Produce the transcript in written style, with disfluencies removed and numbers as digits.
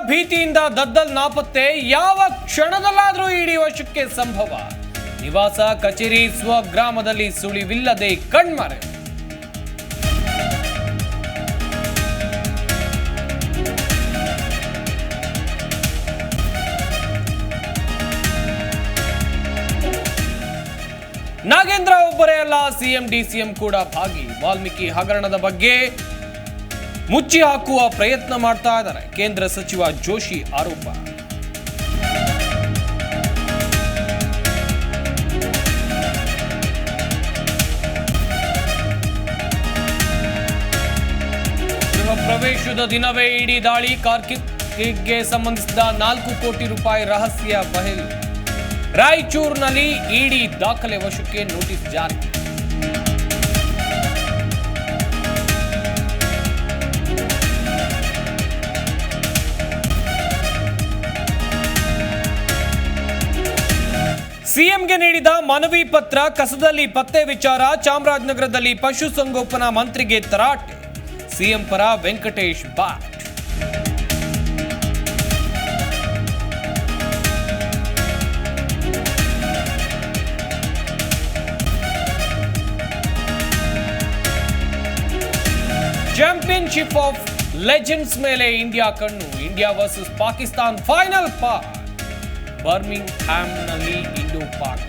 ಭೀತಿಯಿಂದ ದದ್ದಲ್ ನಾಪತ್ತೆ, ಯಾವ ಕ್ಷಣದಲ್ಲಾದರೂ ಇಡಿ ವಶಕ್ಕೆ ಸಂಭವ. ನಿವಾಸ ಕಚೇರಿ ಸ್ವಗ್ರಾಮದಲ್ಲಿ ಸುಳಿವಿಲ್ಲದೆ ಕಣ್ಮರೆ. ನಾಗೇಂದ್ರ ಒಬ್ಬರೇ ಅಲ್ಲ, ಸಿಎಂ ಡಿಸಿಎಂ ಕೂಡ ಭಾಗಿ. ವಾಲ್ಮೀಕಿ ಹಗರಣದ ಬಗ್ಗೆ ಮುಚ್ಚಿ ಹಾಕುವ ಪ್ರಯತ್ನ ಮಾಡ್ತಾ ಇದ್ದಾರೆ ಕೇಂದ್ರ ಸಚಿವ ಜೋಶಿ ಆರೋಪ. ಗೃಹ ಪ್ರವೇಶದ ದಿನವೇ ಇಡಿ ದಾಳಿ, ಕಾರ್ತಿಕ್ಗೆ ಸಂಬಂಧಿಸಿದ 4 ಕೋಟಿ ರೂಪಾಯಿ ರಹಸ್ಯ ಬಯಲು. ರಾಯಚೂರಿನಲ್ಲಿ ಇಡಿ ದಾಖಲೆ ವಶಕ್ಕೆ ನೋಟಿಸ್ ಜಾರಿ. ಸಿಎಂಗೆ ನೀಡಿದ ಮನವಿ ಪತ್ರ ಕಸದಲ್ಲಿ ಪತ್ತೆ ವಿಚಾರ. ಚಾಮರಾಜನಗರದಲ್ಲಿ ಪಶುಸಂಗೋಪನಾ ಮಂತ್ರಿಗೆ ತರಾಟೆ. ಸಿಎಂ ಪರ Venkatesh Bhat. Championship of legends ಮೇಲೆ ಇಂಡಿಯಾ ಕಣ್ಣು. India versus Pakistan final part. ಬರ್ಮಿಂಗ್ ಹ್ಯಾಮ್ನಲ್ಲಿ ಇಂಡೋ ಪಾಕ್